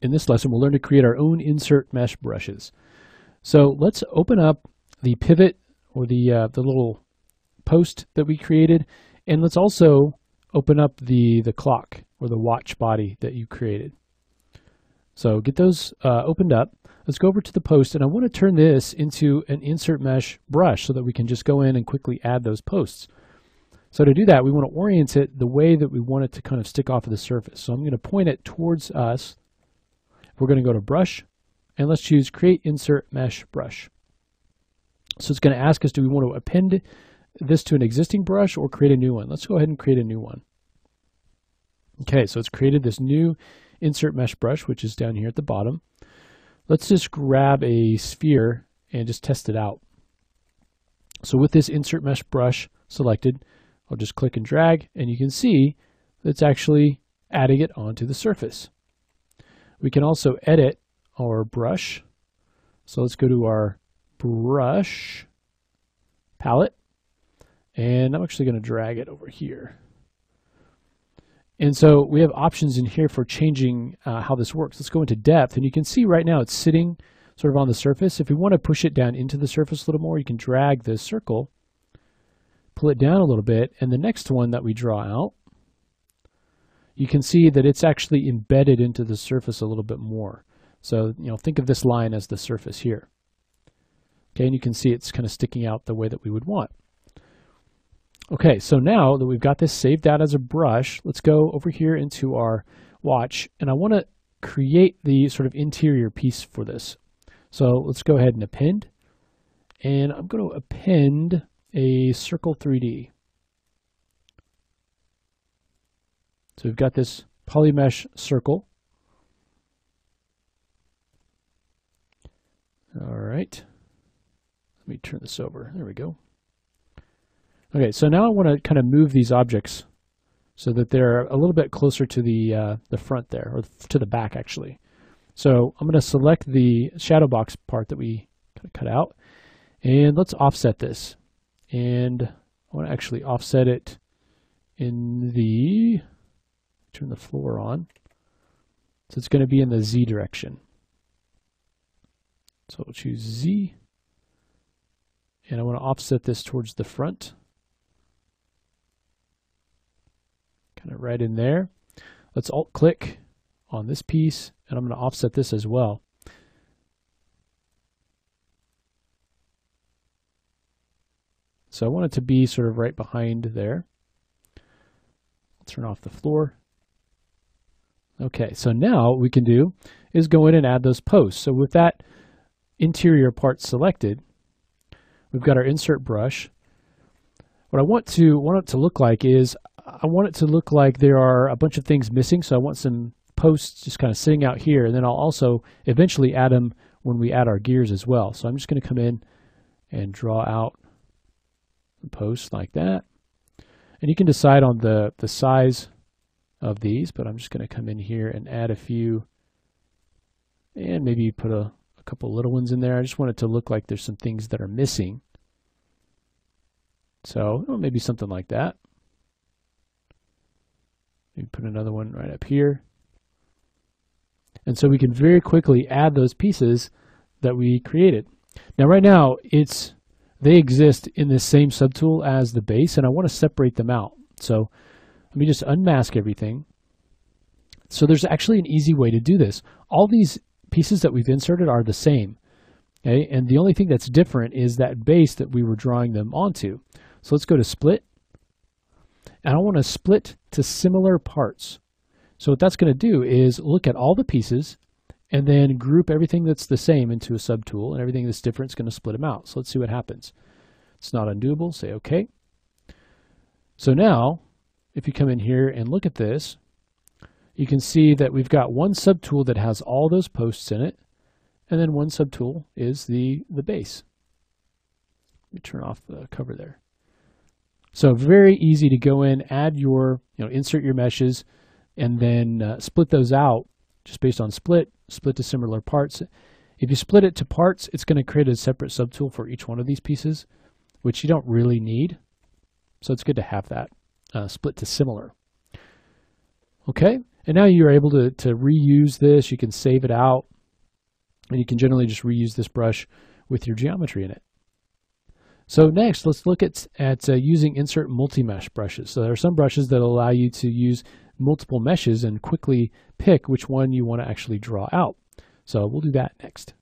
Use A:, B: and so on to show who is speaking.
A: In this lesson, we'll learn to create our own insert mesh brushes. So let's open up the pivot or the little post that we created, and let's also open up the clock or the watch body that you created. So get those opened up. Let's go over to the post, and I want to turn this into an insert mesh brush so that we can just go in and quickly add those posts. So to do that, we want to orient it the way that we want it to kind of stick off of the surface. So I'm going to point it towards us. We're going to go to Brush, and let's choose Create Insert Mesh Brush. So it's going to ask us, do we want to append this to an existing brush or create a new one? Let's go ahead and create a new one. Okay, so it's created this new Insert Mesh Brush, which is down here at the bottom. Let's just grab a sphere and just test it out. So with this Insert Mesh Brush selected, I'll just click and drag, and you can see that it's actually adding it onto the surface. We can also edit our brush. So let's go to our brush palette, and I'm actually going to drag it over here. And so we have options in here for changing how this works. Let's go into depth, and you can see right now it's sitting sort of on the surface. If we want to push it down into the surface a little more, you can drag this circle, pull it down a little bit, and the next one that we draw out, you can see that it's actually embedded into the surface a little bit more. So, think of this line as the surface here. Okay, and you can see it's kind of sticking out the way that we would want. Okay, so now that we've got this saved out as a brush, let's go over here into our watch, and I want to create the sort of interior piece for this. So let's go ahead and append, and I'm going to append a circle 3D. So we've got this polymesh circle. All right, let me turn this over. There we go. Okay, so now I want to kind of move these objects so that they're a little bit closer to the front there, or to the back actually. So I'm going to select the shadow box part that we kind of cut out, and let's offset this. And I want to actually offset it in the, turn the floor on. So it's going to be in the Z direction. So we'll choose Z, and I want to offset this towards the front. Kind of right in there. Let's alt click on this piece, and I'm going to offset this as well. So I want it to be sort of right behind there. I'll turn off the floor. Okay, so now what we can do is go in and add those posts. So with that interior part selected, we've got our insert brush. What I want it to look like is, I want it to look like there are a bunch of things missing. So I want some posts just kind of sitting out here, and then I'll also eventually add them when we add our gears as well. So I'm just going to come in and draw out the posts like that. And you can decide on the size of these, but I'm just going to come in here and add a few, and maybe put a couple little ones in there. I just want it to look like there's some things that are missing. So maybe something like that. Maybe put another one right up here. And so we can very quickly add those pieces that we created. Now right now they exist in the same subtool as the base, and I want to separate them out. So let me just unmask everything. So there's actually an easy way to do this. All these pieces that we've inserted are the same. Okay? And the only thing that's different is that base that we were drawing them onto. So let's go to Split. And I want to split to similar parts. So what that's going to do is look at all the pieces and then group everything that's the same into a subtool, and everything that's different is going to split them out. So let's see what happens. It's not undoable. Say OK. So now, if you come in here and look at this, you can see that we've got one subtool that has all those posts in it, and then one subtool is the base. Let me turn off the cover there. So very easy to go in, add your, insert your meshes, and then split those out just based on split to similar parts. If you split it to parts, it's going to create a separate subtool for each one of these pieces, which you don't really need. So it's good to have that split to similar. Okay, And now you're able to reuse this. You can save it out, and you can generally just reuse this brush with your geometry in it. So next, let's look at using insert multi-mesh brushes. So there are some brushes that allow you to use multiple meshes and quickly pick which one you want to actually draw out. So we'll do that next.